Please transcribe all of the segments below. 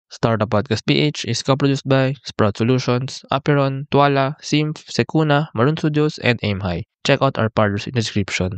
Startup Podcast PH is co-produced by Sprout Solutions, Aperon, Tuala, Simph, Secuna, Maroon Studios, and Aim High. Check out our partners in the description.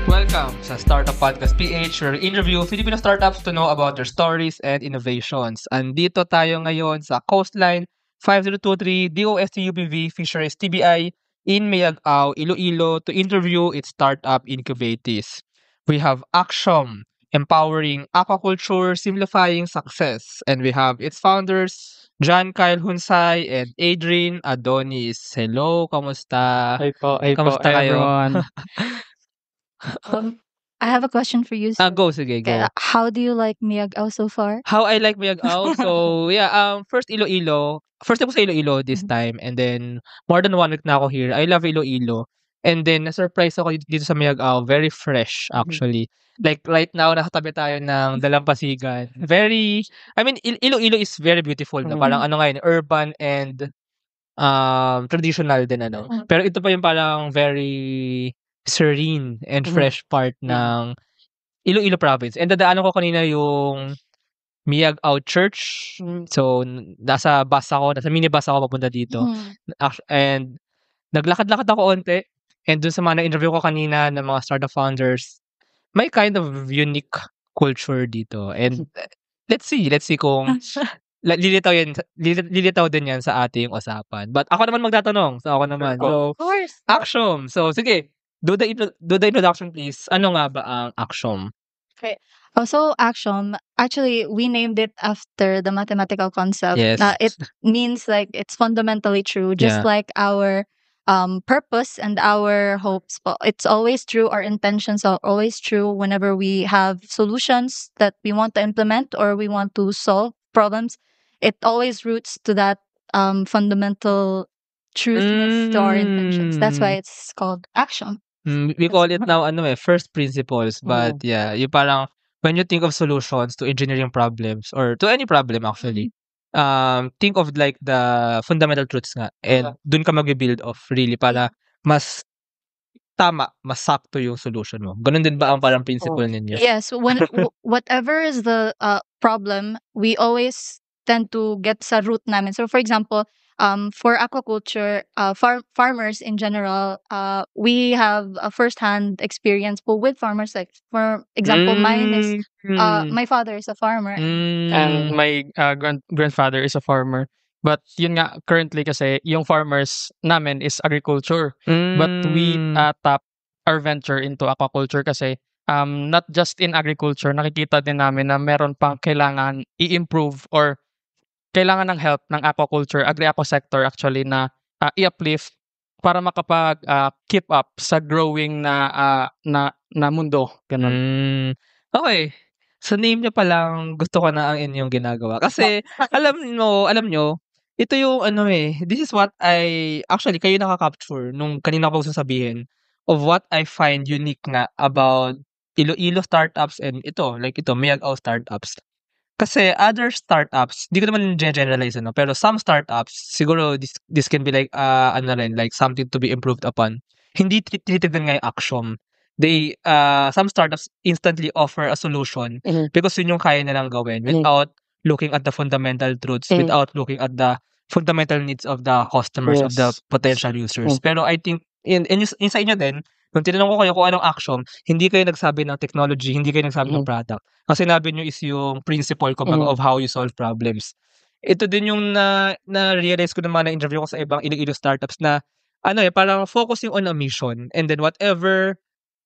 Welcome sa Startup Podcast PH, where we interview Filipino startups to know about their stories and innovations. Andito tayo ngayon sa Coastline 5023 DOST-UPV Fisheries TBI in Mayag-Ao, Iloilo to interview its startup incubators. We have Axiom, empowering aquaculture, simplifying success. And we have its founders, John Kyle Hunsay and Adrian Adonis. Hello, kamusta? Hi po, Kamusta kayo? everyone. I have a question for you. Go, sige, go. How do you like Mayag-Ao so far? How I like Mayag-Ao? So, yeah, first Iloilo. First time ko sa Iloilo this time. And then, more than 1 week na ako here. I love Iloilo. And then, na-surprise ako dito sa Mayag-Ao. Very fresh, actually. Like, right now, nakatabi tayo ng Dalampasigan. Very, I mean, Iloilo is very beautiful. No? Parang ano ngayon, urban and traditional din, ano. Pero ito pa yung parang very serene and fresh part ng Iloilo province. And dadaanan ko kanina yung Mayag-Ao Church. So, nasa minibus ako papunta dito. And naglakad-lakad ako onte. And dun sa mga na-interview ko kanina ng mga startup founders, may kind of unique culture dito. And let's see kung lilitaw din yan sa ating usapan. But ako naman magtatanong. So, Of course. Axiom. So, sige. Do the introduction, please. Ano nga ba ang Axiom? So Axiom, actually, we named it after the mathematical concept. Yes. It means like it's fundamentally true, just Yeah. like our purpose and our hopes. But it's always true. Our intentions are always true whenever we have solutions that we want to implement or we want to solve problems. It always roots to that fundamental truthness to our intentions. That's why it's called Axiom. We call it now first principles, but yeah, yung parang when you think of solutions to engineering problems or to any problem actually, think of like the fundamental truths nga and dun ka mag-build off really para mas tama, mas sakto yung solution mo. Ganun din ba ang parang principle ninyo? Yes, whatever is the problem, we always tend to get sa root namin. So for example, for aquaculture, farmers in general, we have a first-hand experience po with farmers. Like for example, mine is my father is a farmer. And my grandfather is a farmer. But yun nga, currently kasi, yung farmers namin is agriculture. But we tap our venture into aquaculture kasi not just in agriculture, nakikita din namin na meron pang kailangan i-improve or kailangan ng help ng aquaculture, agri-aqua sector actually na i-uplift para makapag keep up sa growing na mundo. Ganun. Okay. Sa name niyo pa lang, gusto ko na ang inyong ginagawa. Kasi, alam nyo, ito yung this is what actually, kayo nakaka-capture nung kanina ko sasabihin of what I find unique nga about Iloilo startups and ito, Mayag-Ao startups. Kasi other startups, di ko naman generalize, pero some startups, siguro this can be like, like something to be improved upon. Hindi tinitignan nga yung Axiom. They, some startups instantly offer a solution because yun yung kaya nilang gawin without looking at the fundamental truths, without looking at the fundamental needs of the customers, of the potential users. Pero I think, in sa inyo din, kung tinanong ko kayo kung anong Axiom, hindi kayo nagsabi ng technology, hindi kayo nagsabi ng product. Ang sinabi nyo is yung principle of how you solve problems. Ito din yung na-realize ko naman na interview ko sa ibang Iloilo startups na parang focusing on a mission and then whatever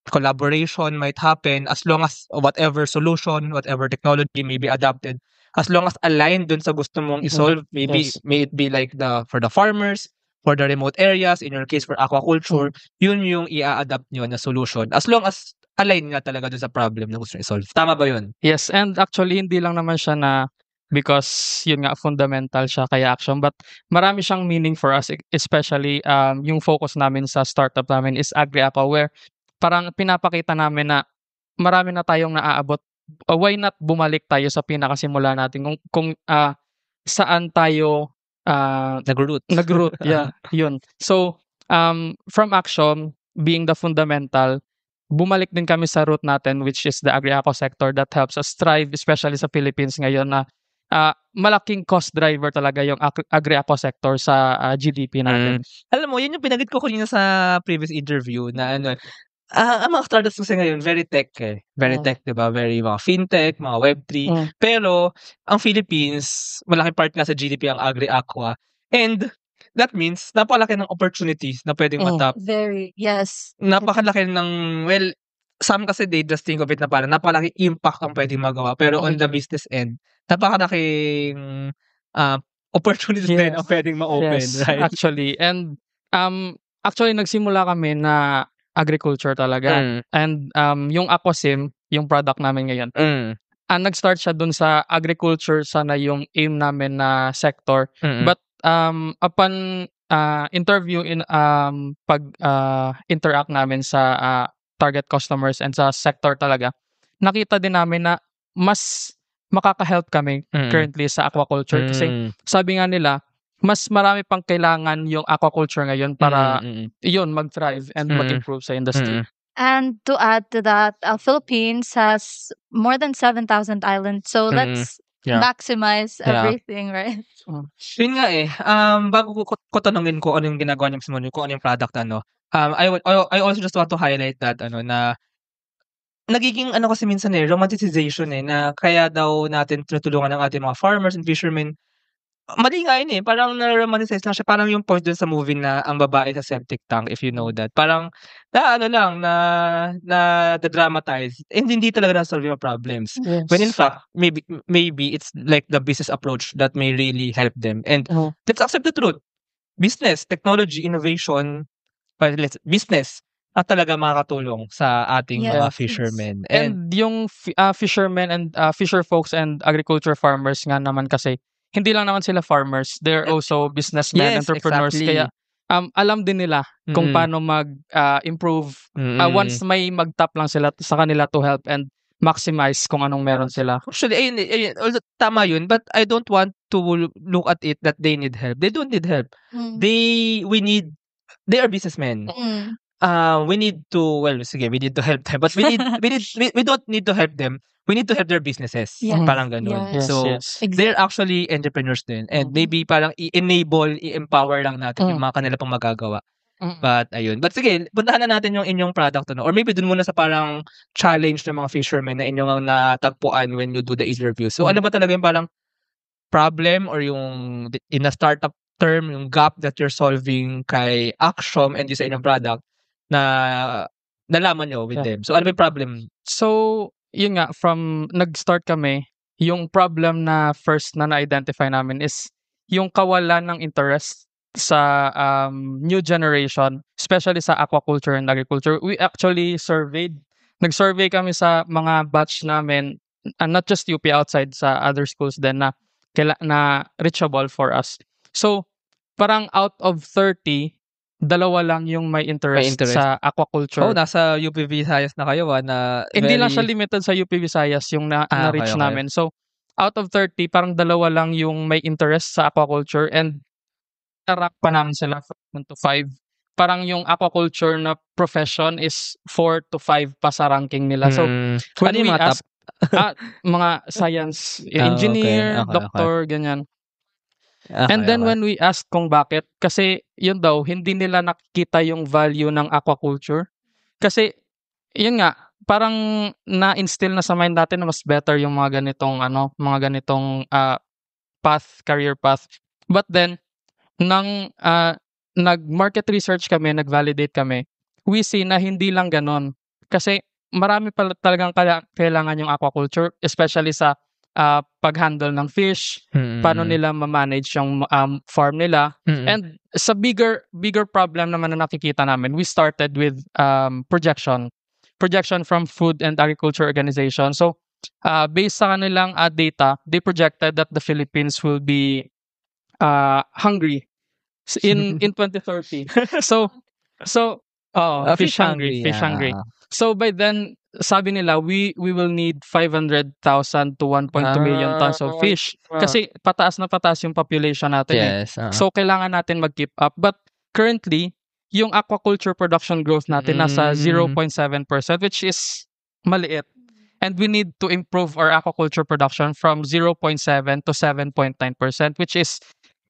collaboration might happen as long as whatever solution, whatever technology may be adapted, as long as aligned dun sa gusto mong i-solve, maybe may it be like for the farmers, for the remote areas, in your case for aquaculture, yun yung i-adapt nyo na solution. As long as align nga talaga dun sa problem na gusto nyo i-solve. Tama ba yun? Yes, and actually hindi lang naman siya na because yun nga fundamental siya kaya Axiom, but marami siyang meaning for us, especially yung focus namin sa startup namin is agri-aqua where parang pinapakita namin na marami na tayong naaabot. Why not bumalik tayo sa pinakasimula natin kung saan tayo nag-root. Yeah, yun. So, from Axiom being the fundamental, bumalik din kami sa root natin, which is the agri-aco sector that helps us thrive, especially sa Philippines ngayon na malaking cost driver talaga yung agri-aco sector sa GDP natin. Alam mo, yun yung pinagit ko kanina sa previous interview na ano, ang mga startups kasi ngayon, very tech Very tech, di ba? Very mga fintech, mga Web3. Pero, ang Philippines, malaking part nga sa GDP ang agri-aqua. And, that means, napakalaki ng opportunities na pwedeng matap. Very, yes. Napakalaki ng, well, some kasi they just think of it na parang napakalaki impact ang pwedeng magawa. Pero on the business end, napakalaking opportunities din ang pwedeng ma-open, right? Actually. And, actually, nagsimula kami na agriculture talaga. And yung Aquasim, yung product namin ngayon, nag-start siya dun sa agriculture, sana yung aim namin na sector. But upon interview interact namin sa target customers and sa sector talaga, nakita din namin na mas makaka-help kami currently sa aquaculture kasi sabi nga nila, mas marami pang kailangan yung aquaculture ngayon para yun mag-thrive and mag-improve sa industry. And to add to that, Philippines has more than 7,000 islands. So let's maximize everything, right? Yun nga bago ko tanungin ko ano yung ginagawa niyo mismo, kung ano yung product I also just want to highlight that na nagiging kasi minsan romanticization na kaya daw natin tinutulungan ng ating mga farmers and fishermen. Mali nga yun parang na-romanticize lang siya, parang yung point dun sa movie na ang babae sa septic tank, if you know that. Parang na-dramatize and hindi talaga na-solve yung problems. Yes. When in fact, maybe it's like the business approach that may really help them. And let's accept the truth. Business, technology, innovation, business at talaga makakatulong sa ating mga fishermen. And yung fishermen and fisher folks and agriculture farmers nga naman kasi, hindi lang naman sila farmers, they're also businessmen, entrepreneurs. Exactly. Kaya alam din nila kung paano mag-improve. Once may mag-tap lang sila sa kanila to help and maximize kung anong meron sila. Actually, ayun, tama yun, but I don't want to look at it that they need help. They don't need help. They are businessmen. We need to help them, but we don't need to help them. We need to help their businesses. Parang ganun. Yes. So, they're actually entrepreneurs din. And maybe parang i-enable, i-empower lang natin yung mga kanila pang magagawa. But, ayun. But sige, puntahan na natin yung inyong product. Or maybe dun muna sa parang challenge ng mga fishermen na inyong natagpuan when you do the interview. So, ano ba talaga yung parang problem or yung in a startup term, yung gap that you're solving kay Axiom and yung sa inyong product na nalaman nyo with them. So, ano ba yung problem? So, yun nga, from nag-start kami, yung problem na first na na-identify namin is yung kawalan ng interest sa new generation, especially sa aquaculture and agriculture. We actually nag-survey kami sa mga batch namin, not just UP, outside sa other schools din na reachable for us. So, parang out of 30, 2 lang yung may interest sa aquaculture. Nasa UP Visayas na kayo na hindi lang siya limited sa UP Visayas yung na-reach namin. So, out of 30, parang 2 lang yung may interest sa aquaculture and na-rank pa namin sila from 1 to 5. Parang yung aquaculture na profession is 4 to 5 pa sa ranking nila. So, when we ask, mga science, engineer, doctor, ganyan. And then when we asked kung bakit, kasi yun daw, hindi nila nakikita yung value ng aquaculture. Kasi, yun nga, parang na-instill na sa mind natin na mas better yung mga ganitong career path. But then, nag-market research kami, nag-validate kami, we see na hindi lang ganon. Kasi marami pa talagang kailangan yung aquaculture, especially sa pag-handle ng fish, paano nila ma-manage yung farm nila. And sa bigger problem naman na nakikita namin, we started with projection from Food and Agriculture Organization. So, based sa kanilang data, they projected that the Philippines will be hungry in 2030. So fish hungry. So by then, sabi nila, we will need 500,000 to 1.2 million tons of fish. Kasi pataas na pataas yung population natin. Yes. So kailangan natin mag-keep up. But currently, yung aquaculture production growth natin nasa Mm. 0.7%, which is maliit. And we need to improve our aquaculture production from 0.7 to 7.9%, which is,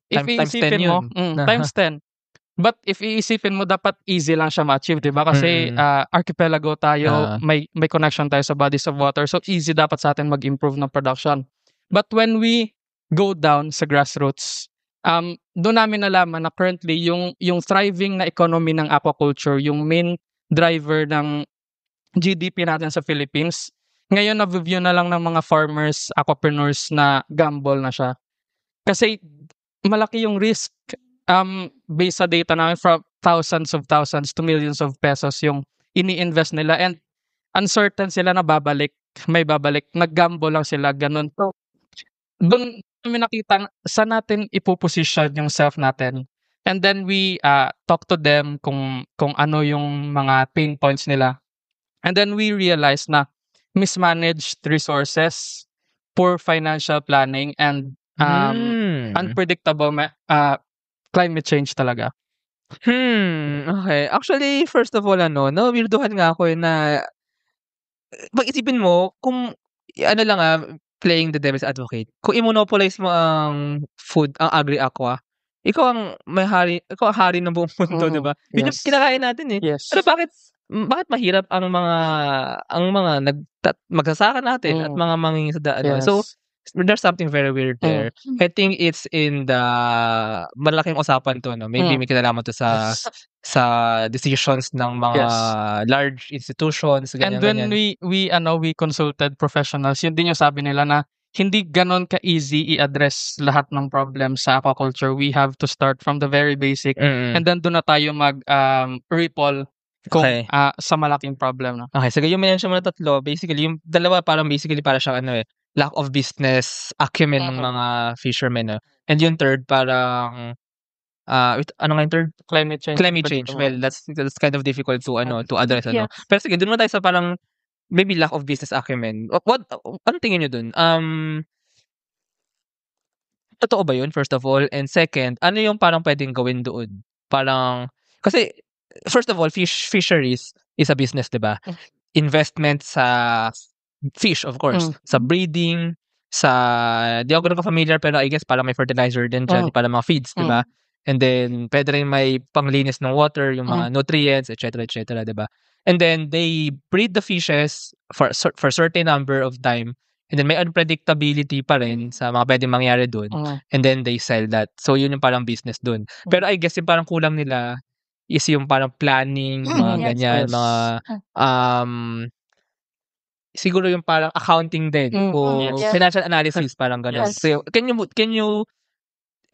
if Times 10 iisipin mo, yun. times 10. But if iisipin mo, dapat easy lang siya ma-achieve, di ba? Kasi archipelago tayo, may connection tayo sa bodies of water. So easy dapat sa atin mag-improve ng production. But when we go down sa grassroots, doon namin nalaman na currently yung thriving na economy ng aquaculture, yung main driver ng GDP natin sa Philippines, ngayon na-view na lang ng mga farmers, aquapreneurs na gamble na siya. Kasi malaki yung risk, based sa data namin, from thousands to millions of pesos yung ini-invest nila, and uncertain sila na may babalik, nag-gamble lang sila, ganun. So, doon namin nakita saan natin ipoposition yung self natin. And then we talk to them kung ano yung mga pain points nila. And then we realize na mismanaged resources, poor financial planning, and unpredictable climate change talaga. Okay. Actually, first of all, nawirduhan nga ako na pag-isipin mo, kung playing the devil's advocate, kung i-monopolize mo ang food, ang agri-aqua, ikaw ang hari ng buong mundo, di ba? Yun yung kinakain natin eh. Yes. Pero bakit mahirap ang mga magsasaka natin at mga mangingisda? Yes. So, there's something very weird there. I think it's in the malaking usapan to, no? Maybe may kinalaman to sa decisions ng mga large institutions, ganyan. And when we consulted professionals, yun din yung sabi nila na hindi ganon ka-easy i-address lahat ng problems sa aquaculture. We have to start from the very basic, and then doon na tayo ripple kung sa malaking problem na. Okay, so yung mention mo na tatlo, basically yung dalawa parang para siyang lack of business acumen ng mga fishermen, no? And yung third parang ano nga yung third? Climate change. Well, that's kind of difficult to address, Yes. Pero sige, doon mo tayo sa parang maybe lack of business acumen. Ano tingin niyo dun? Totoo ba yun, first of all? And second, ano yung parang pwedeng gawin doon? Parang, kasi, first of all, fisheries is a business, diba? Investment sa fish, of course. Sa breeding, di ako ganun ka-familiar, pero I guess parang may fertilizer din dyan, para mga feeds, diba? And then, pwede rin may panglinis ng water, yung mga nutrients, etc., diba? And then, they breed the fishes for a certain number of time. And then, may unpredictability pa rin sa mga pwedeng mangyari dun. And then, they sell that. So, yun yung parang business dun. Pero I guess, yung parang kulang nila is yung parang planning, mga ganyan, mga siguro yung parang accounting din o financial analysis, parang ganun. Yes. So, can you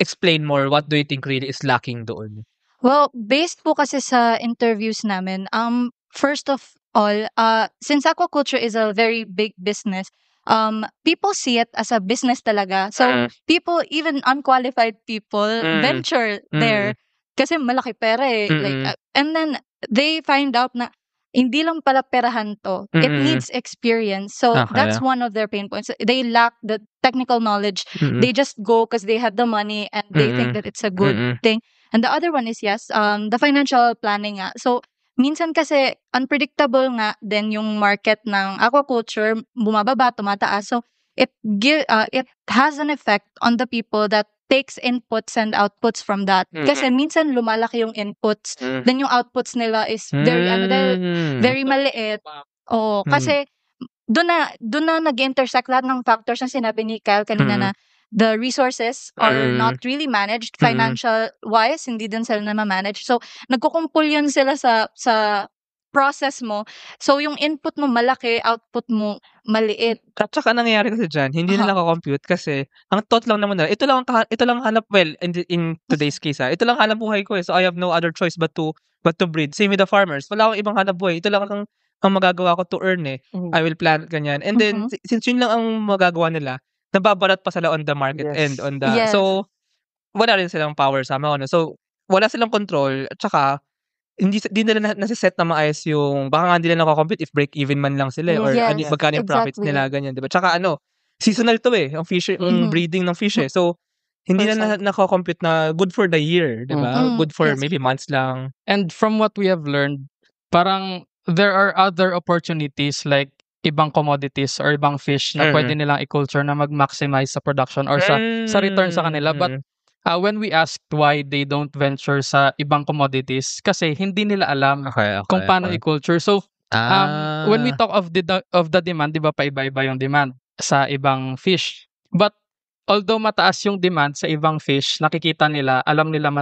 explain more what do you think really is lacking doon? Well, based po kasi sa interviews namin, first of all, since aquaculture is a very big business, people see it as a business talaga. So, people, even unqualified people, venture there kasi malaki pera eh. Like, and then, they find out na hindi lang pala perahan to. It needs experience. So, that's one of their pain points. They lack the technical knowledge. They just go because they have the money and they think that it's a good thing. And the other one is, the financial planning nga. So, minsan kasi unpredictable nga din yung market ng aquaculture, bumababa, tumataas. So, it has an effect on the people that takes inputs and outputs from that. Kasi minsan lumalaki yung inputs, then yung outputs nila is very maliit. Kasi doon na nag-intersect lahat ng factors na sinabi ni Kyle kanina na the resources are not really managed financial wise, hindi din sila na ma-manage. So, nagkukumpul yun sila sa process mo. So, yung input mo malaki, output mo maliit. At saka nangyayari kasi dyan, hindi nila nakakompute kasi ang thought lang naman nila, ito lang hanap, well, in today's case, ito lang hanap buhay ko eh. So, I have no other choice but to breed. Same with the farmers. Wala akong ibang hanap buhay. Ito lang ang magagawa ko to earn eh. I will plant, ganyan. And then, since yun lang ang magagawa nila, nababarat pa sila on the market and on the... So, wala rin silang power sa mga So, wala silang control. At saka, hindi nila nasiset na maayos yung baka nga hindi nila nakakompute if break even man lang sila or magkano yung profits nila ganyan, 'di ba? Tsaka seasonal to eh, ang fish, yung breeding ng fish eh. So Hindi Per na cycle. nako-compute na good for the year, 'di ba? Mm, Good for yes. maybe months lang. And from what we have learned, parang there are other opportunities like ibang commodities or ibang fish na pwede nilang i-culture na mag-maximize sa production or sa return sa kanila. But when we asked why they don't venture sa ibang commodities, kasi hindi nila alam kung paano i-culture. So, when we talk of the demand, 'di ba paiba-iba yung demand sa ibang fish. But although mataas yung demand sa ibang fish, nakikita nila, alam nila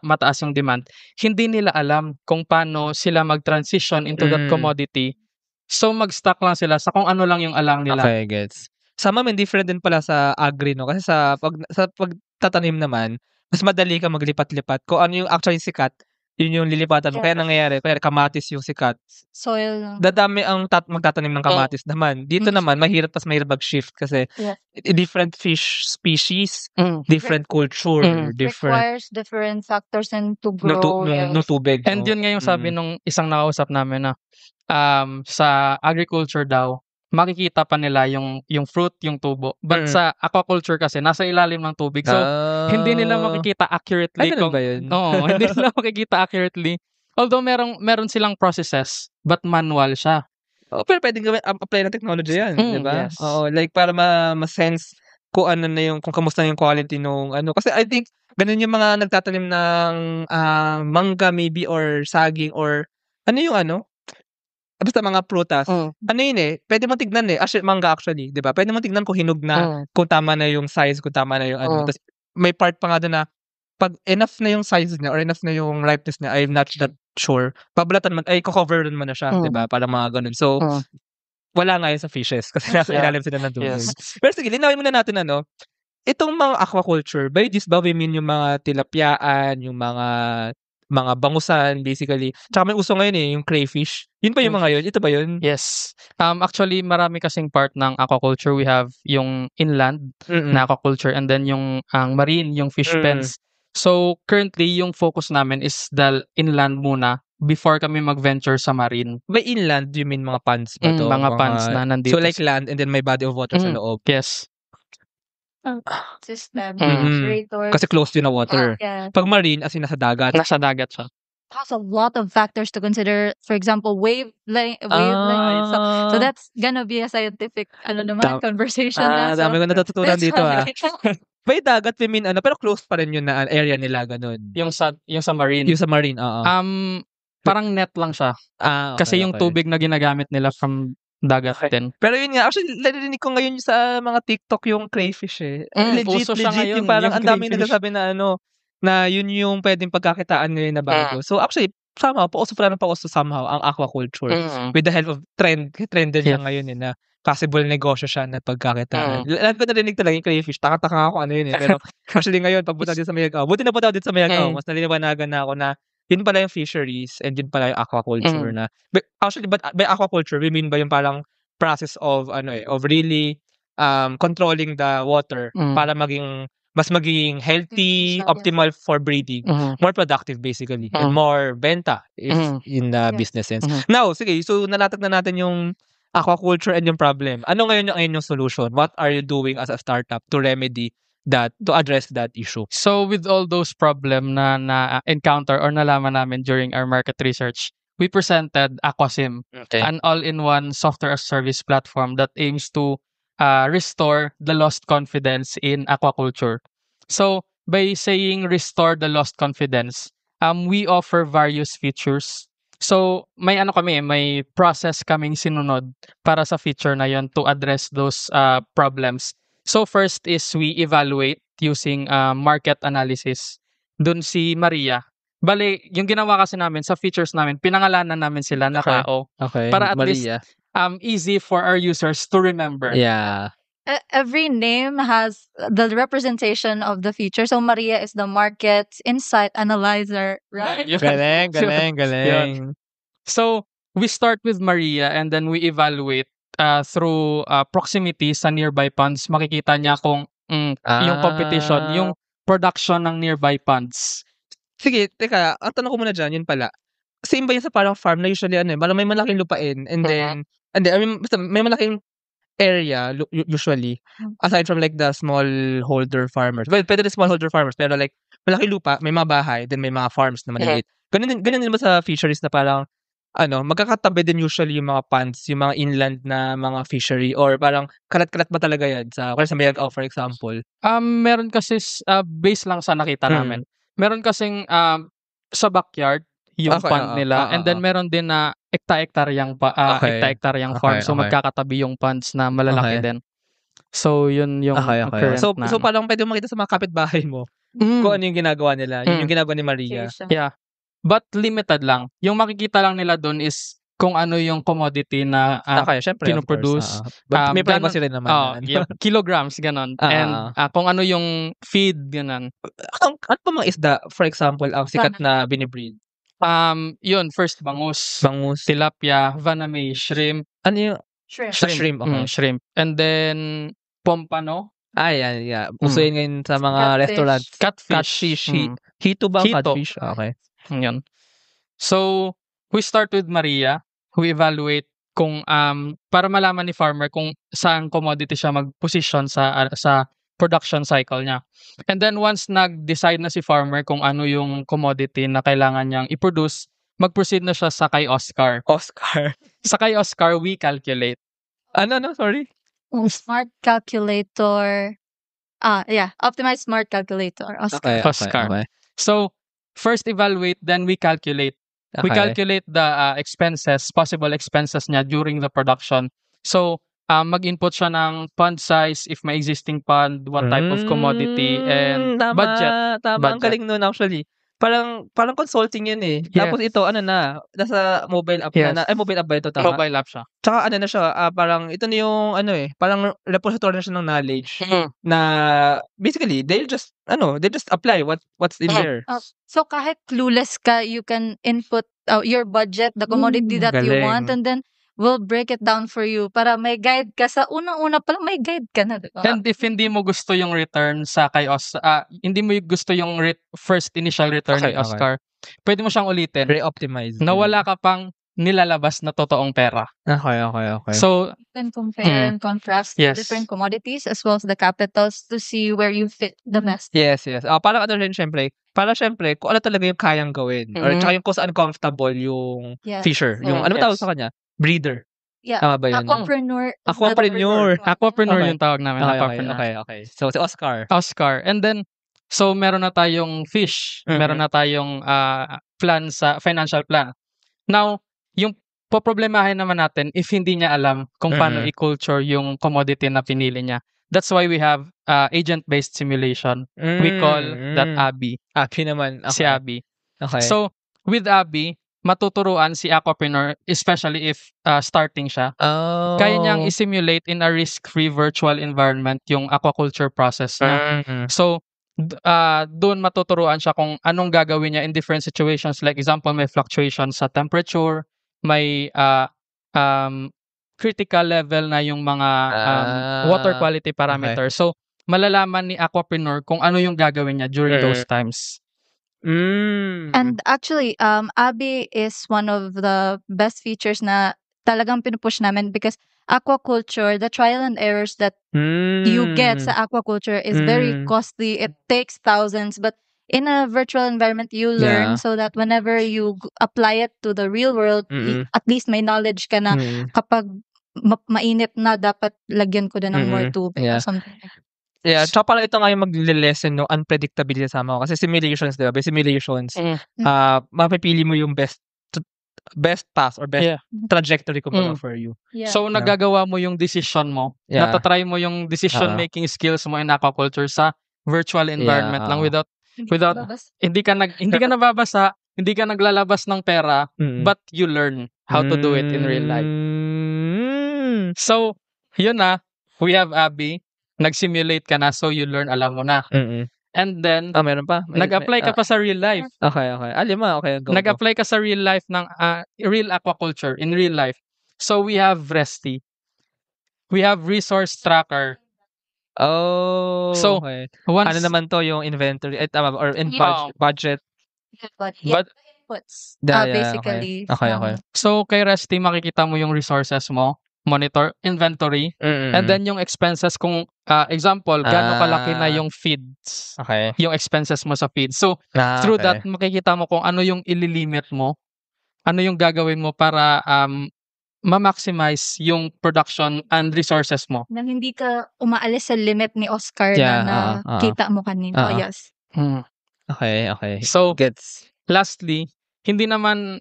mataas yung demand, hindi nila alam kung paano sila mag-transition into that commodity. So mag-stuck lang sila sa kung ano lang yung alam nila. Okay, gets. Sa amin different din pala sa agri, no? Kasi sa pagtatanim naman, mas madali ka maglipat-lipat. Kung ano yung actually sikat, yun yung lilipatan mo. Kaya Yes. nangyayari, kaya kamatis yung sikat. Soil lang. Dadami ang magtatanim ng kamatis naman. Dito naman, mahirap mag-shift kasi Yes. different fish species, different culture, different Requires different factors and to grow. no tubig. And yun nga yung sabi nung isang nakausap namin na sa agriculture daw, makikita pa nila yung fruit, yung tubo. But sa aquaculture kasi, nasa ilalim ng tubig. So, hindi nila makikita accurately. Ay, ganun ba yun? Oo, hindi nila makikita accurately. Although meron silang processes, but manual siya. Oh, pero pwedeng gawin apply ng technology yan, di ba? Yes. Oo, like para ma-sense kung ano na yung kung kamusta yung quality nung ano. Kasi I think ganun yung mga nagtatanim ng mangga maybe or saging or ano yung ano? Basta mga prutas. Ano yun pwede mo tignan mangga actually, di ba? Pwede mo tignan kung hinog na, kung tama na yung size, kung tama na yung ano. Tapos may part pa nga doon na pag enough na yung size niya or enough na yung ripeness niya, I'm not that sure. Babalatan mo, cover mo na siya, di ba? Para mga ganun. So, wala nga yun sa fishes kasi nasa ilalim sila ng tubig. Yes. Pero sige, linawin muna natin itong mga aquaculture, by this ba we mean yung mga tilapyaan, yung mga bangusan basically. Tsaka may uso ngayon yung crayfish. Yun ba yung mga yun? Ito ba yun? Yes. Actually, marami kasing part ng aquaculture. We have yung inland na aquaculture and then yung marine, yung fish pens. So, currently, yung focus namin is the inland muna before kami mag-venture sa marine. By inland, do you mean mga ponds ba to? Mga ponds na nandito. So, like land and then may body of water sa loob. Yes. System, Mm. Kasi close yun na water. Yeah. Pag marine, as in nasa dagat. Nasa dagat siya. Has a lot of factors to consider. For example, wavelength. So that's gonna be a scientific conversation. Dami ko natututunan dito By dagat, we mean pero close pa rin yun na area nila, ganun. Yung sa marine. Yung sa marine, oo. Parang net lang siya. Okay, kasi yung tubig na ginagamit nila from dagat din. Pero yun nga, actually, narinig ko ngayon sa mga TikTok yung crayfish Legit siya ngayon, yung parang yung ang daming crayfish. nagsasabi na na yun yung pwedeng pagkakitaan ngayon na bago. So actually, somehow, pauso somehow ang aquaculture. With the help of trend din siya ngayon na possible negosyo siya na pagkakitaan. Alam ko narinig talaga yung crayfish. Taka-taka ako ano yun Pero actually ngayon, pagpunta din sa Mayagaw, buti na punta din sa Mayagaw, mas naliliwanagan na ako na yun pala yung fisheries and yun pala yung aquaculture na. But actually, but by aquaculture, we mean ba yung parang process of of really controlling the water para mas maging healthy, optimal for breeding, more productive basically, and more benta in the business sense. Now, sige, so nalatag na natin yung aquaculture and yung problem. Ano ngayon yung solution? What are you doing as a startup to remedy that, to address that issue? So with all those problem na encounter or nalaman namin during our market research, we presented Aquasim, an all-in-one software as service platform that aims to restore the lost confidence in aquaculture. So by saying restore the lost confidence, we offer various features. So may may process kaming sinunod para sa feature na yon to address those problems. So first is we evaluate using market analysis. Dun si Maria. Bale, yung ginawa kasi namin sa features namin, pinangalanan namin sila na tao. Okay. Para at Maria. least easy for our users to remember. Yeah. Every name has the representation of the feature. So Maria is the market insight analyzer, right? Galing. So we start with Maria and then we evaluate through proximity sa nearby ponds. Makikita niya kung yung competition, yung production ng nearby ponds. Sige, teka, ang tanong ko muna dyan, yun pala. Same ba yun sa parang farm na usually may malaking lupain and then, I mean, basta may malaking area usually, aside from like the smallholder farmers. Well, pwede rin smallholder farmers, pero like malaki lupa, may mga bahay, then may mga farms na maliliit. Ganun din ba sa fisheries na parang magkakatabi din usually yung mga ponds, yung mga inland na mga fishery, or parang kalat-kalat ba talaga yan sa Mayagao, for example? Meron kasi base lang sa nakita namin. Meron kasing sa backyard yung pond nila, and then meron din na ekta-ektaryang farm. So magkakatabi yung ponds na malalaki din. So yun yung current So na. parang pwede mo makita sa mga kapitbahay mo kung ano yung ginagawa nila. Yun yung ginagawa ni Maria. Yeah. But limited lang. Yung makikita lang nila doon is kung ano yung commodity na syempre, pinoproduce. But may privacy rin naman. Yung kilograms, ganon. And kung ano yung feed, ganon. Ano pa mga isda, for example, ang sikat na binibreed? Yun, first bangus, tilapia, vaname, shrimp. Ano yung Shrimp. okay. Shrimp. And then pompano. Yeah. Uso yun ngayon sa mga restaurants. Catfish. Hito ba ang catfish? Okay. Yun. So, we start with Maria. We evaluate kung para malaman ni farmer kung saan commodity siya mag-position sa production cycle niya. And then once nag-decide na si farmer kung ano yung commodity na kailangan niyang i-produce, mag-proceed na siya sa kay Oscar. Sa kay Oscar, we calculate. Ano? Sorry? Smart calculator. Optimized smart calculator. Oscar. Okay. So, first evaluate, then we calculate. We calculate the possible expenses niya during the production. So, mag-input siya ng pond size, if may existing pond, what type of commodity, and budget. Tama. Ang galing nun actually. Parang consulting yun eh. Yes. Tapos ito, nasa mobile app na. Mobile app ba ito? Tama? Mobile app siya. Tsaka na siya, parang ito na yung parang repository na siya ng knowledge na basically they'll just apply what's in there. So kahit clueless ka, you can input your budget, the commodity that you want, and then we'll break it down for you para may guide ka. Sa unang-una pa lang may guide ka na. Diba? And if hindi mo gusto yung return sa kay hindi mo gusto yung first initial return ni Oscar, pwede mo siyang ulitin. Re-optimize. Na wala ka pang nilalabas na totoong pera. Okay. So, you can compare and contrast different commodities as well as the capitals to see where you fit the best. Yes. Parang rin syempre, kung ano talaga yung kayang gawin. Or tsaka yung kung saan comfortable yung fisher. Yung ano tawag sa kanya? Breeder. Yeah. Tama ba yun? Aquapreneur yung tawag namin. Okay. So, si Oscar. And then, so meron na tayong fish. Meron na tayong plan sa financial plan. Now, yung poproblemahin naman natin if hindi niya alam kung paano i-culture yung commodity na pinili niya. That's why we have agent-based simulation. We call that Abby. Abby naman. Okay. Si Abby. Okay. So, with Abby, matuturuan si aquapreneur, especially if starting siya. Kaya niyang i-simulate in a risk-free virtual environment yung aquaculture process niya. So, doon matuturuan siya kung anong gagawin niya in different situations. Like example, may fluctuation sa temperature, may critical level na yung mga water quality parameters. So, malalaman ni aquapreneur kung ano yung gagawin niya during those times. And actually, Abby is one of the best features na talagang pinupush namin because aquaculture, the trial and errors that you get sa aquaculture is very costly. It takes thousands, but in a virtual environment, you learn so that whenever you apply it to the real world, at least may knowledge ka na kapag mainit na, dapat lagyan ko din ng more tubig or something like that. Yeah, tsaka parang ito nga yung magle-lessen no unpredictability sa mga kasi simulations, di ba? By simulations, mapipili mo yung best path or best trajectory kumbaga for you. Yeah. So, nagagawa mo yung decision mo. Natatry mo yung decision-making skills mo in aquaculture sa virtual environment lang without hindi ka nababasa, hindi ka naglalabas ng pera, but you learn how to do it in real life. So, yun na. We have Abby. Nag-simulate ka na, so you learn, alam mo na. And then, meron pa? nag-apply ka pa sa real life. Okay. Lima, okay. Go. Nag-apply ka sa real life ng real aquaculture, in real life. So, we have Resty. We have Resource Tracker. So, okay. Ano naman to yung inventory? Tama, or budget? But inputs, basically. Okay. So, kay Resty, makikita mo yung resources mo. monitor inventory, and then yung expenses kung example, gaano kalaki na yung feeds, Okay. yung expenses mo sa feed. So, through that, makikita mo kung ano yung ililimit mo, ano yung gagawin mo para ma-maximize yung production and resources mo. Nang hindi ka umaalis sa limit ni Oscar Yeah, na nakita mo kanina. Yes. Okay. So, Gets. lastly, hindi naman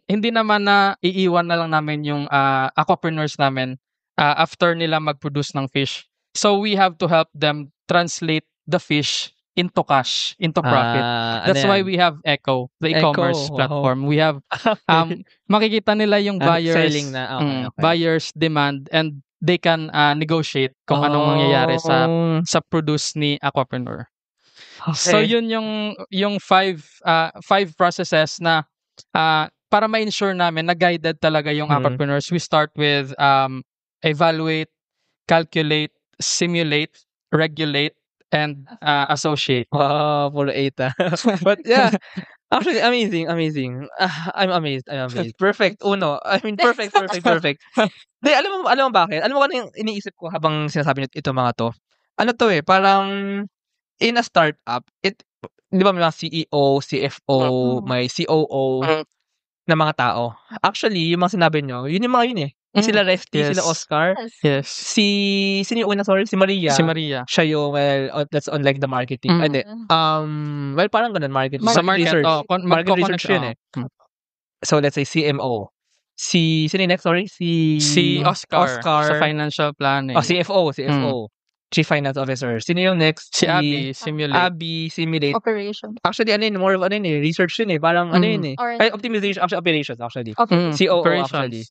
na iiwan na lang namin yung aquapreneurs namin after nila mag-produce ng fish. So we have to help them translate the fish into cash, into profit. That's why we have Echo, the e-commerce platform. We have makikita nila yung buyers, selling na. Okay. buyers demand, and they can negotiate kung anong mangyayari sa produce ni aquapreneur. Okay. So yun yung five processes na para ma-ensure namin na guided talaga yung aquapreneurs. We start with evaluate, calculate, simulate, regulate, and associate. Wow, puro 8 But yeah, actually amazing. I'm amazed. Perfect. Uno. I mean perfect. Di, alam mo bakit? Alam mo ano yung iniisip ko habang sinasabi niyo ito mga to? Ano to parang in a startup, di ba may mga CEO, CFO, may COO na mga tao. Actually, yung mga sinabi nyo, yun yung mga yun Sila Resty, Yes. sila Oscar. Yes. Sino yung una, sorry? Si Maria. Si Maria. Siya yung, that's on like the marketing. Hindi. Well, parang ganun, marketing. Sa market, research. Market magko-connect, research yun So, let's say CMO. Sino yung next, sorry? Si Oscar. Sa financial planning. CFO. Chief Finance Officer. Sino yung next? Si Abby, Simulate. Operation. Actually, more of research yun Parang optimization, actually, operations, actually. COO, actually.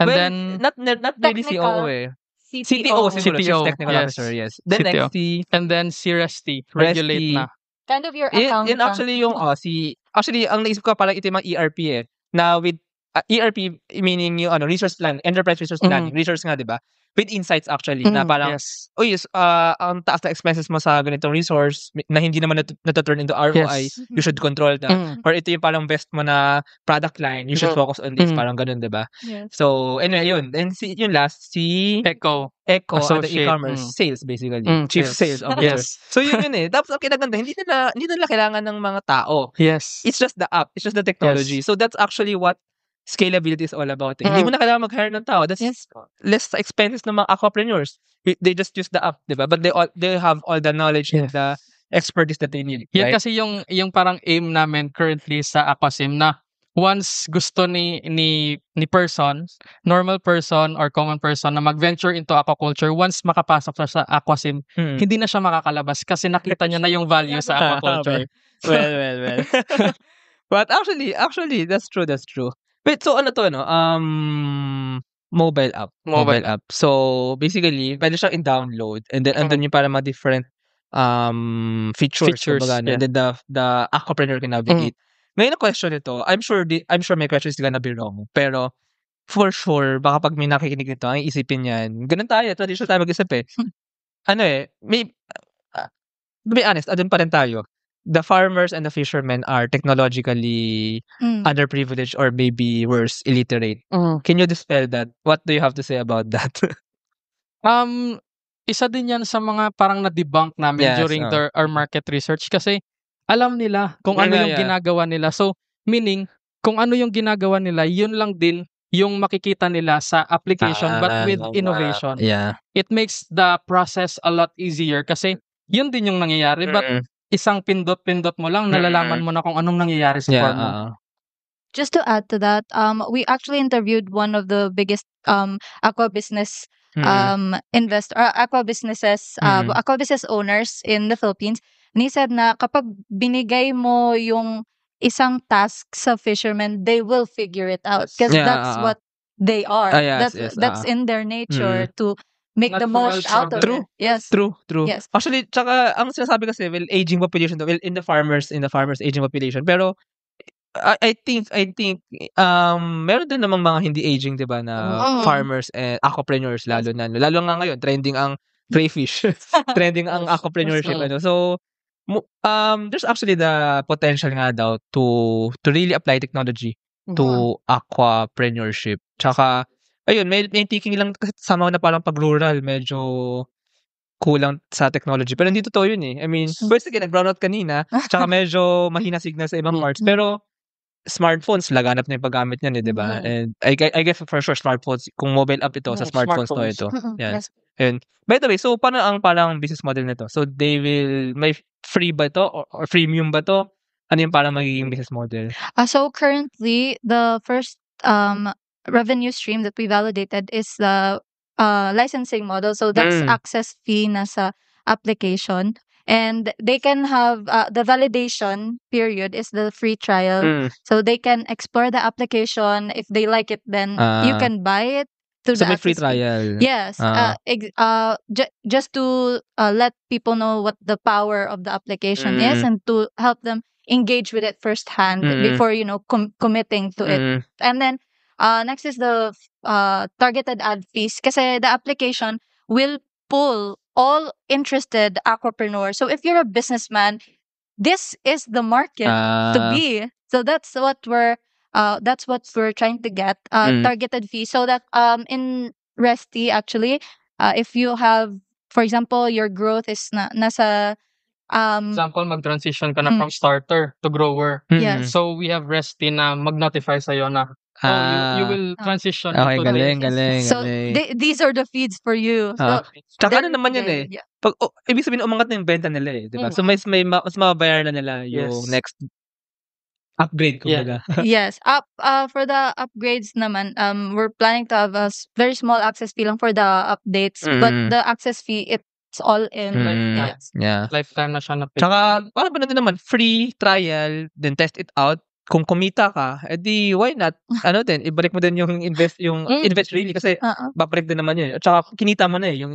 And well, then, not really COO CTO, siguro, Chief Technical Officer, yes. Then CTO. next, and then si Resty, regulate na. Kind of your account. Yun actually yung, actually, ang naisip ko parang ito yung mga ERP na with, ERP, meaning yung, resource plan, enterprise resource planning, resource nga, di ba? With insights actually, na parang, ang taas na expenses mo sa ganitong resource, na hindi naman nataturn into ROI, you should control that. Or ito yung parang best mo na product line, you should focus on this, parang ganun, di ba? Yes. So, anyway, yun. Then, yung last, Echo, at the associate. e-commerce, sales, basically. Chief Yes. Sales Officer. Yes. So, yun. Tapos, ang kinaganda, hindi nila kailangan ng mga tao. Yes. It's just the app. It's just the technology. Yes. So, that's actually what scalability is all about. Hindi mo na kailangan mag-hire ng tao. That's less expenses ng mga aquapreneurs. They just use the app, di ba? But they have all the knowledge and the expertise that they need. Yan right? kasi yung parang aim namin currently sa Aquasim na once gusto ni person, normal person or common person na mag-venture into aquaculture, once makapasok sa Aquasim, hindi na siya makakalabas kasi nakita niya na yung value sa aquaculture. Well. But actually, that's true. Wait, so ano to, mobile app. So, basically, pwede siyang i-download and then andun yung para mga different features kumbaga, and then the aquapreneur can navigate. Ngayon ang question nito, I'm sure my question is gonna be wrong, pero for sure, baka pag may nakikinig nito, ang isipin yan, ganun tayo, traditional tayo mag-isip to be honest, adun pa rin tayo. The farmers and the fishermen are technologically underprivileged or maybe worse, illiterate. Can you dispel that? What do you have to say about that? Isa din yan sa mga parang na-debunk namin during our market research kasi alam nila kung ano yung ginagawa nila. So, meaning, kung ano yung ginagawa nila, yun lang din yung makikita nila sa application but with innovation. It makes the process a lot easier kasi yun din yung nangyayari. But isang pindot-pindot mo lang, nalalaman mo na kung anong nangyayari sa farm mo. Just to add to that, we actually interviewed one of the biggest aqua business aqua business owners in the Philippines. And he said na kapag binigay mo yung isang task sa fishermen, they will figure it out because that's what they are. That's in their nature to make the most out of it. Yes. True. Yes. Actually, tsaka ang sinasabi kasi, aging population, in the farmers aging population. Pero I think meron din namang mga hindi aging, 'di ba, na farmers and aquapreneurs lalo nga ngayon trending ang crayfish. Trending ang aquapreneurship So there's actually the potential nga daw to really apply technology to aquapreneurship. Tsaka ayun, may thinking lang kasi somehow na parang pag rural medyo kulang sa technology. Pero hindi totoo yun eh. I mean, first again, nag-brownout kanina, tsaka medyo mahina signal sa ibang parts. Pero smartphones, laganap na yung paggamit niyan eh, di ba? And I guess for sure, smartphones, kung mobile app ito, sa smartphones to ito. Yes. And by the way, so paano ang parang business model nito? So they will, may free ba ito or freemium ba ito? Ano yung parang magiging business model? So currently, the first revenue stream that we validated is the licensing model. So that's access fee na sa application. And they can have the validation period is the free trial. So they can explore the application. If they like it, then you can buy it. So may free trial. Yes. Just to let people know what the power of the application is and to help them engage with it firsthand before, committing to it. And then next is the targeted ad fees. Kasi the application will pull all interested aquapreneurs. So if you're a businessman, this is the market to be. So that's what we're trying to get, targeted fee. So that in Resty actually, if you have, for example, your growth is nasa example, mag-transition ka na from starter to grower. Yes. So we have Resty na mag-notify sa'yo na you will transition okay, into galing. So these are the feeds for you. So, tsaka ano naman yun eh. Yeah. Pag, ibig sabihin, umangat na yung benta nila eh. Diba? So mas mababayaran na nila yung next upgrade, kumbaga. Yes. For the upgrades naman, we're planning to have a very small access fee lang for the updates. But the access fee, it's all in. Yeah. Lifetime na siya na pay. Tsaka, parang ba naman, free trial, then test it out. Kung kumita ka, edi why not? Ano din, ibalik mo din yung invest really kasi babalik din naman yun. At saka kinita mo na eh, yung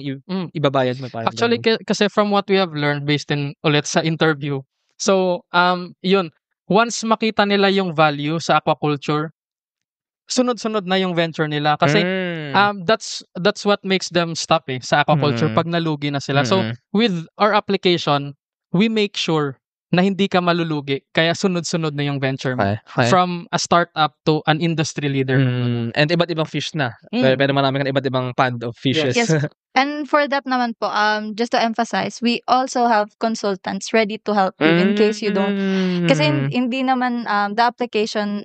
ibabayad mo. Parang actually, kasi from what we have learned based in ulit sa interview, so, yun, once makita nila yung value sa aquaculture, sunod-sunod na yung venture nila. Kasi that's what makes them stop sa aquaculture pag nalugi na sila. So, with our application, we make sure na hindi ka malulugi. Kaya sunod-sunod na yung venture mo. Okay. From a startup to an industry leader. And iba't ibang fish na. Pero marami ka iba't ibang pond of fishes. Yes. And for that naman po, just to emphasize, we also have consultants ready to help you in case you don't. Kasi hindi naman the application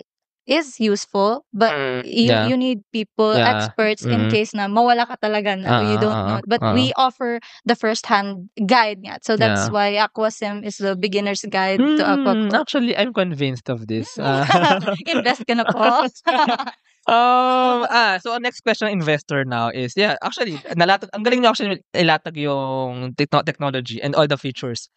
is useful, but you need people, experts, in case na mawala ka talaga na you don't know. But we offer the first-hand guide nga. So that's why AquaSim is the beginner's guide to aquaculture. Actually, I'm convinced of this. Invest ka na po. So our next question ng investor now is, actually, ang galing nyo actually ilatag yung technology and all the features.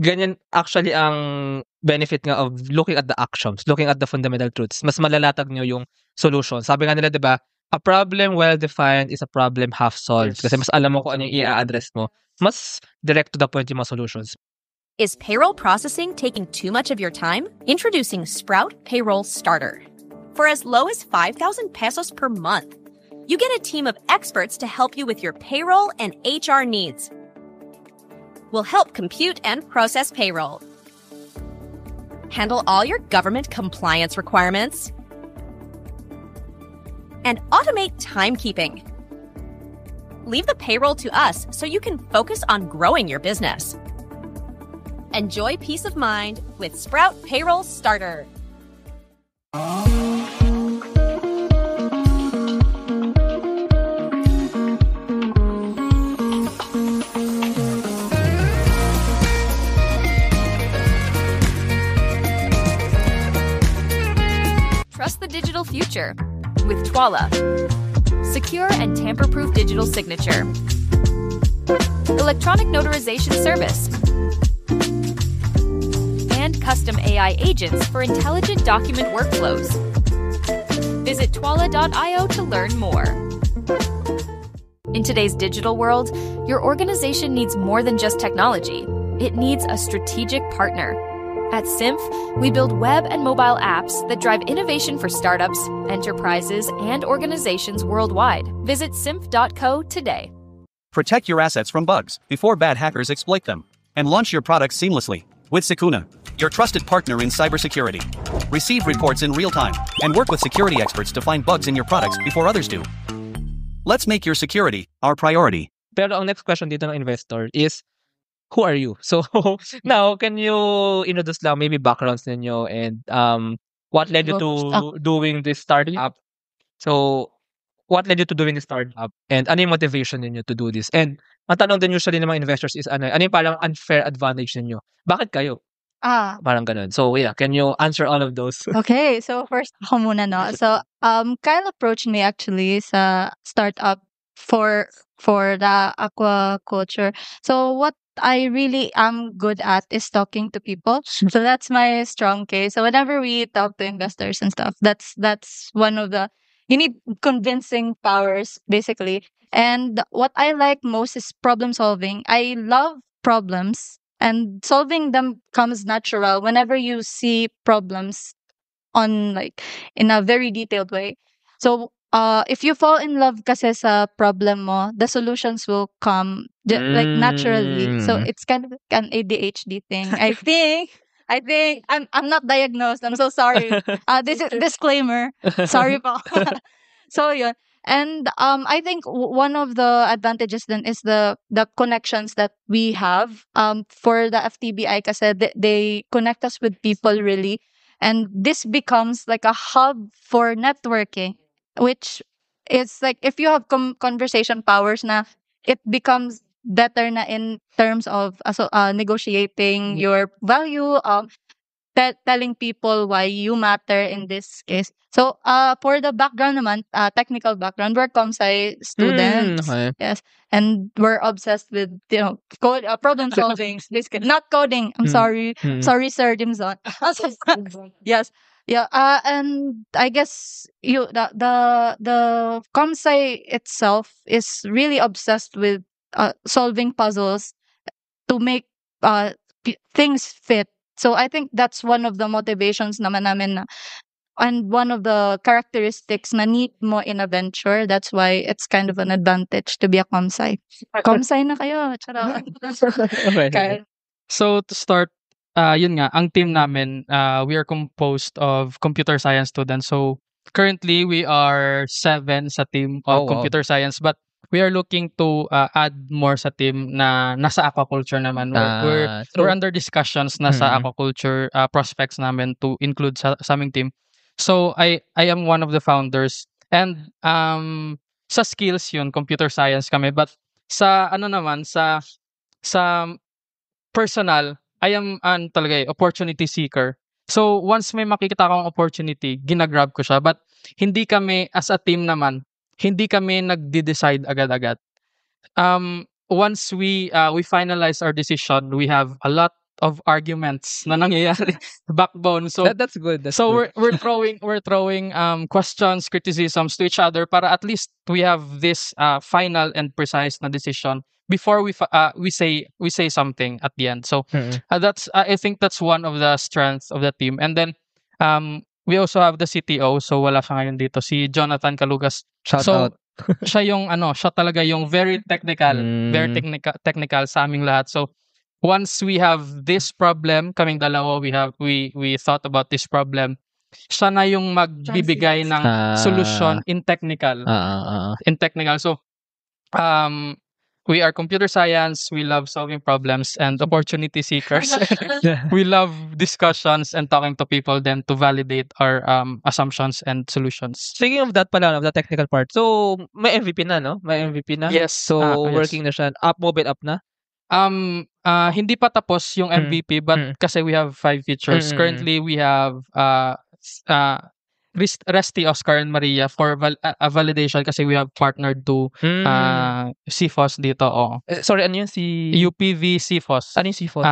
Ganyan actually ang benefit nga of looking at the actions, looking at the fundamental truths. Mas malalatag nyo yung solution. Sabi nga nila, di ba, a problem well-defined is a problem half-solved. Kasi mas alam mo kung ano yung i-address mo. Mas direct to the point yung mga solutions. Is payroll processing taking too much of your time? Introducing Sprout Payroll Starter. For as low as 5,000 pesos per month, you get a team of experts to help you with your payroll and HR needs. We'll help compute and process payroll, handle all your government compliance requirements, and automate timekeeping. Leave the payroll to us so you can focus on growing your business. Enjoy peace of mind with Sprout Payroll Starter. Trust the digital future with Twala. Secure and tamper-proof digital signature. Electronic notarization service. And custom AI agents for intelligent document workflows. Visit twala.io to learn more. In today's digital world, your organization needs more than just technology. It needs a strategic partner. At Symph, we build web and mobile apps that drive innovation for startups, enterprises, and organizations worldwide. Visit symph.co today. Protect your assets from bugs before bad hackers exploit them. And launch your products seamlessly with Sukuna, your trusted partner in cybersecurity. Receive reports in real time and work with security experts to find bugs in your products before others do. Let's make your security our priority. Pero ang next question dito ng investor is, who are you? So, now, can you introduce lang maybe backgrounds ninyo and what led you to doing this startup? So, what led you to doing this startup? And ano yung motivation ninyo to do this? And ang tanong din usually ng mga investors is ano yung parang unfair advantage ninyo? Bakit kayo? Parang ganun. So, yeah, can you answer all of those? Okay, so first ako muna, no? So, Kyle approached me actually sa startup for the aquaculture. So, what I really am good at is talking to people. So that's my strong case. So whenever we talk to investors and stuff, that's one of the, you need convincing powers basically. And what I like most is problem solving. I love problems, and solving them comes natural whenever you see problems on like in a very detailed way. So if you fall in love kasi sa problem mo, the solutions will come like naturally. So it's kind of an ADHD thing. I think I'm not diagnosed. I'm so sorry. This is disclaimer. Sorry po. So yun. And I think one of the advantages then is the connections that we have for the FTBI kasi they connect us with people really. And this becomes like a hub for networking, which is like if you have conversation powers na, it becomes better na in terms of negotiating your value, telling people why you matter in this case. So, for the background naman, technical background, we're ComSci students. Okay. Yes. And we're obsessed with, code, problem solving. Not coding. I'm sorry. Sorry, Sir Dimson. Yes. Yeah. And I guess the ComSci itself is really obsessed with solving puzzles to make things fit. So I think that's one of the motivations naman namin na, and one of the characteristics na need mo in a venture. That's why it's kind of an advantage to be a ComSci. ComSci na kayo. Charot. Okay. So to start, yun nga, ang team namin, we are composed of computer science students. So currently we are 7 sa team of computer science, but we are looking to add more sa team na nasa aquaculture naman. We're under discussions na sa aquaculture prospects namin to include sa aming team. So I am one of the founders, and sa skills yun, computer science kami, but sa ano naman sa personal, I am talaga opportunity seeker. So once may makikita akong opportunity, ginagrab ko siya, but hindi kami as a team naman, hindi kami nagde-decide agad-agad. Once we finalize our decision, we have a lot of arguments na nangyayari backbone. So that's good. We're throwing questions, criticisms to each other para at least we have this final and precise na decision before we say something at the end. So that's I think that's one of the strengths of the team. And then we also have the CTO, so wala siya ngayon dito, si Jonathan Calugas. Shout out. Siya talaga yung very technical sa aming lahat. So once we have this problem, kaming dalawa, we thought about this problem, siya na yung magbibigay ng solution in technical. So we are computer science, we love solving problems and opportunity seekers. We love discussions and talking to people then to validate our assumptions and solutions. Speaking of that pala, of the technical part, so may MVP na, no? May MVP na? Yes. So working na siya. Mobile app na? Hindi pa tapos yung MVP, but kasi we have 5 features. Currently, we have Resty, Oscar, and Maria for validation kasi we have partnered to CFOS dito. Sorry, ano yun? UPV CFOS. Ano yung CFOS?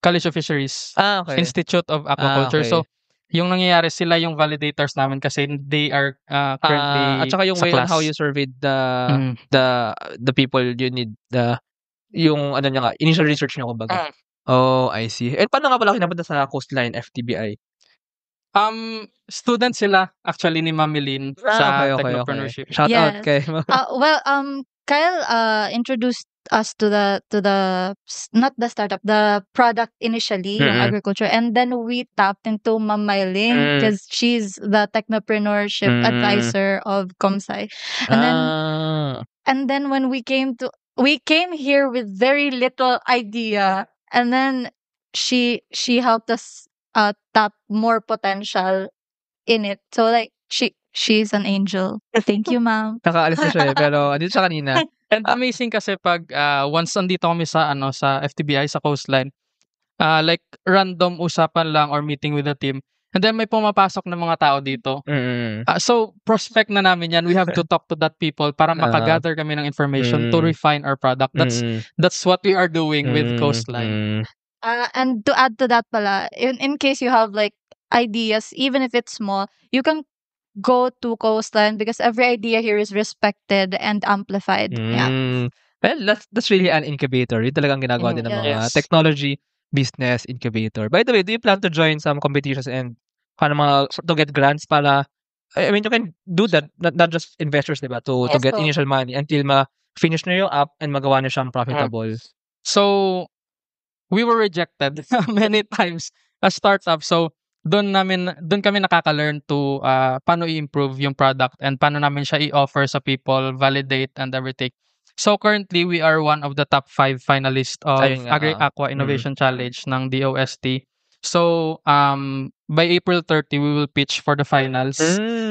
College of Fisheries. Okay. Institute of Aquaculture. Okay. So, yung nangyayari, sila yung validators namin kasi they are currently at saka yung way on how you surveyed the people you need, yung ano nyo nga, initial research nyo kumbaga. Oh, I see. And paano nga pala kinapunta sa Coastline FTBI? Student sila actually ni Mami Lynn sa okay. technopreneurship. Shout out kay well, Kyle introduced us to not the startup, the product initially, yung agriculture, and then we tapped into Ma'am Mylene because she's the technopreneurship advisor of Comsci. And then when we came here with very little idea, and then she helped us tap more potential in it. So like she's an angel. Thank you, ma'am. Nakaalis na siya pero andito siya kanina. And amazing kasi pag once andito kami sa sa FTBI sa Coastline, like random usapan lang or meeting with the team. And then may pumapasok na mga tao dito. So prospect na namin yan. We have to talk to that people para makagather kami ng information to refine our product. That's what we are doing with Coastline. And to add to that pala, in case you have like ideas, even if it's small, you can go to Coastline because every idea here is respected and amplified. Yeah. Well, that's really an incubator. Yung talagang ginagawa din ng mga technology business incubator. By the way, do you plan to join some competitions and to get grants para, I mean, you can do that, not just investors, diba? To get initial money until ma-finish na yung app and magawa na siyang profitable. So, we were rejected many times as startup. So, doon kami nakaka-learn to paano i-improve yung product and paano namin siya i-offer sa people, validate and everything. So currently we are one of the top 5 finalists of Agri-Aqua Innovation Challenge ng DOST. So by April 30 we will pitch for the finals.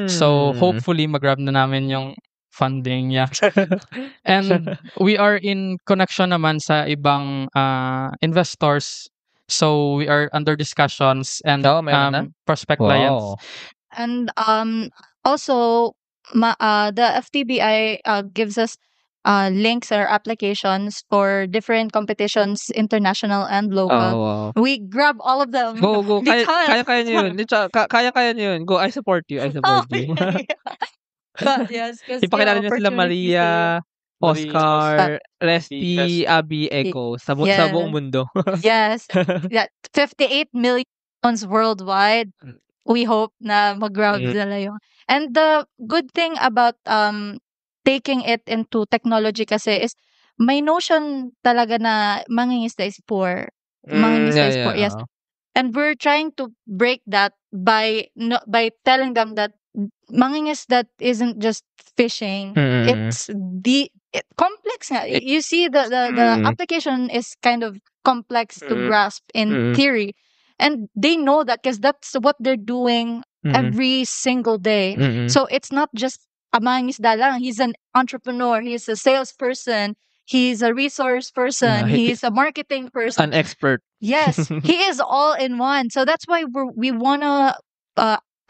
So hopefully mag-grab na namin yung funding, yeah. And we are in connection naman sa ibang investors. So we are under discussions and prospect clients. And also the FTBI gives us links or applications for different competitions, international and local. We grab all of them. Go. Kaya niyo yun. Kaya niyo yun. Go, I support you. But yes, because ipakilala niyo sila Maria, Oscar, Resty, Abby, Echo sa buong mundo. Yes. 58 million worldwide. We hope na mag-grab nila yun. And the good thing about taking it into technology kasi is may notion talaga na mangingisda is poor. Mangingisda is poor, yes. And we're trying to break that by telling them that mangingisda isn't just fishing. It's complex nga. You see the application is kind of complex to grasp in theory. And they know that because that's what they're doing every single day. So it's not just a mangingisda lang. He's an entrepreneur. He's a salesperson. He's a resource person. He's a marketing person. An expert. Yes. He is all in one. So that's why we want to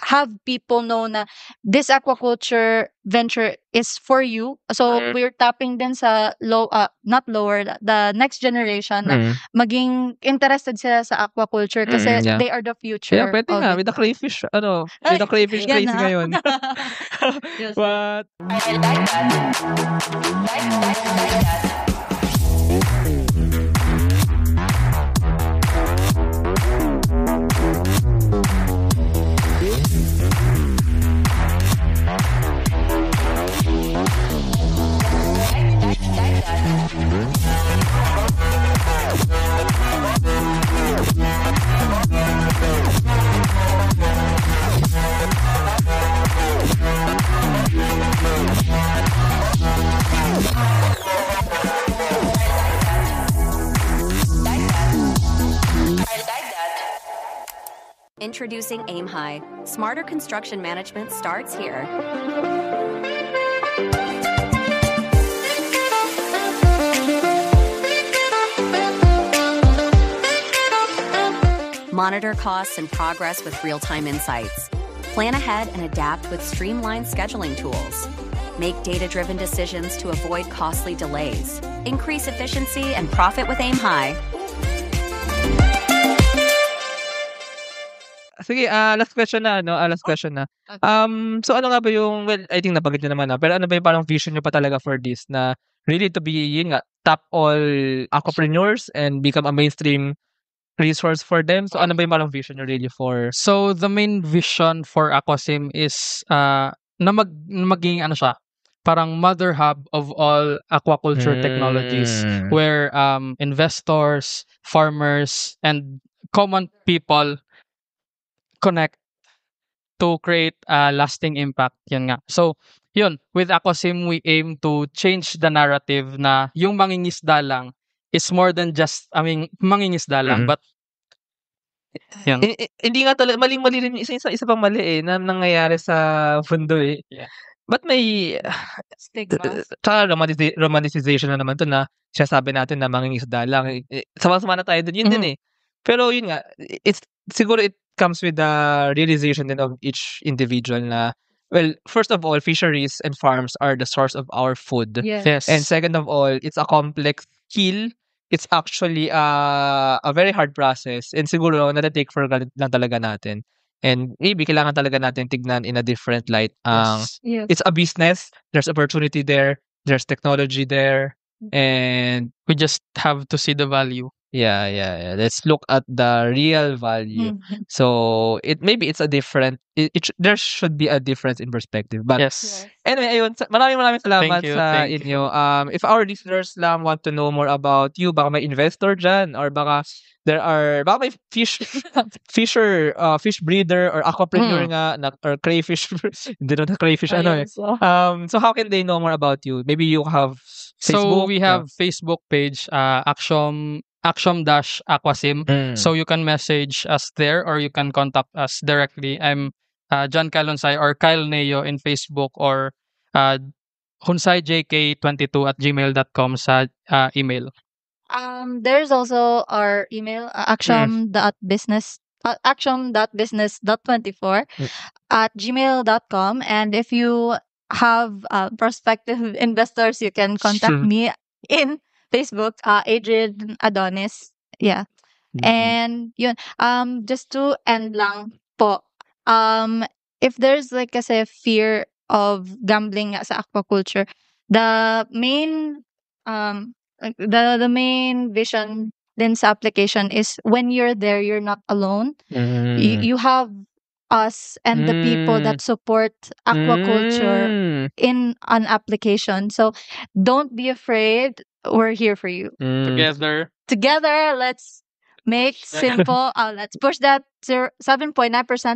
have people know na this aquaculture venture is for you. So we're tapping din sa the next generation na maging interested sila sa aquaculture kasi they are the future. Yeah, pwede nga. With the crayfish, with the crayfish craze ngayon. Yes. But I like that. Introducing Aim High. Smarter construction management starts here. Monitor costs and progress with real-time insights. Plan ahead and adapt with streamlined scheduling tools. Make data-driven decisions to avoid costly delays. Increase efficiency and profit with Aim High. Sige, last question na. So ano nga ba yung, well, I think nabanggit nyo naman pero ano ba yung parang vision nyo pa talaga for this na really to be, yun nga, tap all aquapreneurs and become a mainstream resource for them? So ano ba yung parang vision nyo really for? So the main vision for Aquasim is na maging siya, parang mother hub of all aquaculture technologies, where investors, farmers, and common people connect to create a lasting impact. Yun nga. So, yun, with Aquasim, we aim to change the narrative na yung mangingisda lang is more than just, mangingisda lang, but yun. Hindi nga talaga, maling-mali rin, isa pang mali na nangyayari sa mundo Yeah. But may Stigma. tsaka romanticization na naman to na sinasabi natin na mangingisda lang. Sama-sama na tayo dun, yun din Pero yun nga, siguro it comes with the realization din of each individual na, well, first of all, fisheries and farms are the source of our food. Yes. And second of all, it's a complex skill. It's actually a very hard process. And siguro, na-take for granted lang talaga natin. And maybe kailangan talaga natin tignan in a different light. Yes. It's a business. There's opportunity there. There's technology there. And we just have to see the value. yeah. Let's look at the real value. So maybe it's a different. There should be a difference in perspective. But Yes. anyway, ayun. Maraming salamat Thank you, sa thank inyo. If our listeners lang want to know more about you, baka may investor dyan, or baka may fish breeder or aquapreneur nga, or crayfish. Hindi na crayfish, So how can they know more about you? Maybe you have Facebook? So we have Facebook page, Axiom-Aquasim. So you can message us there, or you can contact us directly. I'm John Calonsay or Kyle Neo in Facebook, or hunsayjk22@gmail.com sa email. There's also our email, axiom.business.24 @gmail.com. And if you have prospective investors, you can contact me in Facebook, Adrian Adonis. Yeah. And yun, just to end lang po, if there's like kasi fear of gambling sa aquaculture, the main the main vision din sa application is when you're there, you're not alone. You have us and the people that support aquaculture in an application. So don't be afraid. We're here for you. Together, let's make simple. Let's push that 7.9%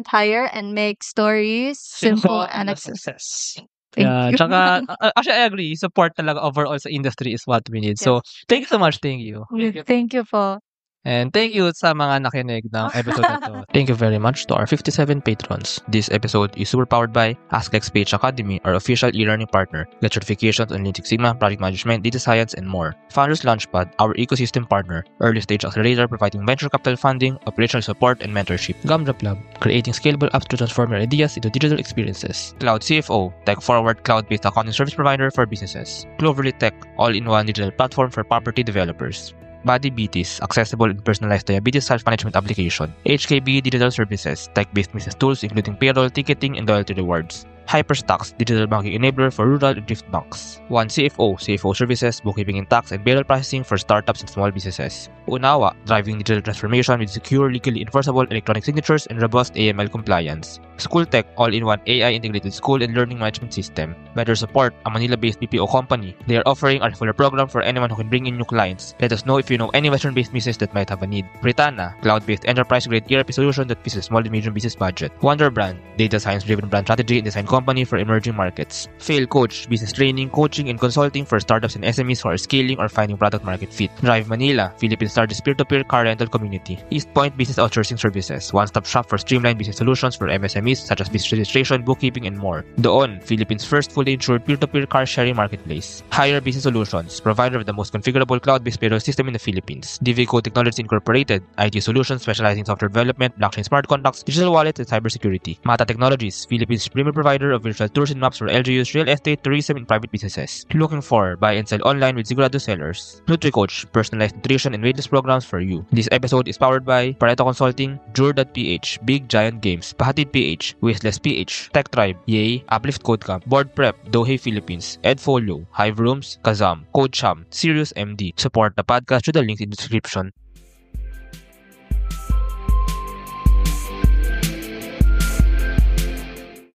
higher and make stories simple and accessible. Thank you. Tsaka, actually, I agree. Support talaga overall sa industry is what we need. So, thank you so much. Thank you. Thank you po. And thank you sa mga nakinig ng episode na to. Thank you very much to our 57 patrons. This episode is super powered by AskXPH Academy, our official e-learning partner. Get certifications on Lean Six Sigma, project management, data science, and more. Founders Launchpad, our ecosystem partner. Early stage accelerator providing venture capital funding, operational support, and mentorship. Gumdrop Lab, creating scalable apps to transform your ideas into digital experiences. Cloud CFO, tech-forward cloud-based accounting service provider for businesses. Cloverly Tech, all-in-one digital platform for property developers. Body Beaties, accessible and personalized diabetes self-management application. HKB Digital Services, tech-based business tools including payroll, ticketing, and loyalty rewards. Hyperstocks, digital banking enabler for rural and thrift banks. One CFO, CFO services, bookkeeping and tax, and payroll processing for startups and small businesses. Unawa, driving digital transformation with secure, legally enforceable electronic signatures and robust AML compliance. School Tech, all-in-one AI-integrated school and learning management system. Better Support, a Manila-based BPO company. They are offering a referral program for anyone who can bring in new clients. Let us know if you know any Western-based business that might have a need. Britana, cloud-based enterprise-grade ERP solution that fits a small and medium business budget. Wonder Brand, data science-driven brand strategy and design company for emerging markets. Fail Coach, business training, coaching, and consulting for startups and SMEs who are scaling or finding product market fit. Drive Manila, Philippines' largest peer-to-peer car rental community. East Point Business Outsourcing Services, one-stop shop for streamlined business solutions for MSMEs such as business registration, bookkeeping, and more. Doon, Philippines' first fully insured peer-to-peer car sharing marketplace. Hire Business Solutions, provider of the most configurable cloud-based payroll system in the Philippines. DVCo Technologies Incorporated, IT solutions specializing in software development, blockchain smart contracts, digital wallets, and cybersecurity. Mata Technologies, Philippines' premier provider of virtual tours and maps for LGUs, real estate, tourism, and private businesses. Looking for buy and sell online with Sigurado sellers. NutriCoach, personalized nutrition and weight loss programs for you. This episode is powered by Pareto Consulting, Jure.ph, Big Giant Games, Pahatid PH, Wistless PH, Tech Tribe, Yay, Uplift Code Camp, Board Prep, Dohe Philippines, Edfolio, Hive Rooms, Kazam, Code Sham, Sirius MD. Support the podcast through the links in the description.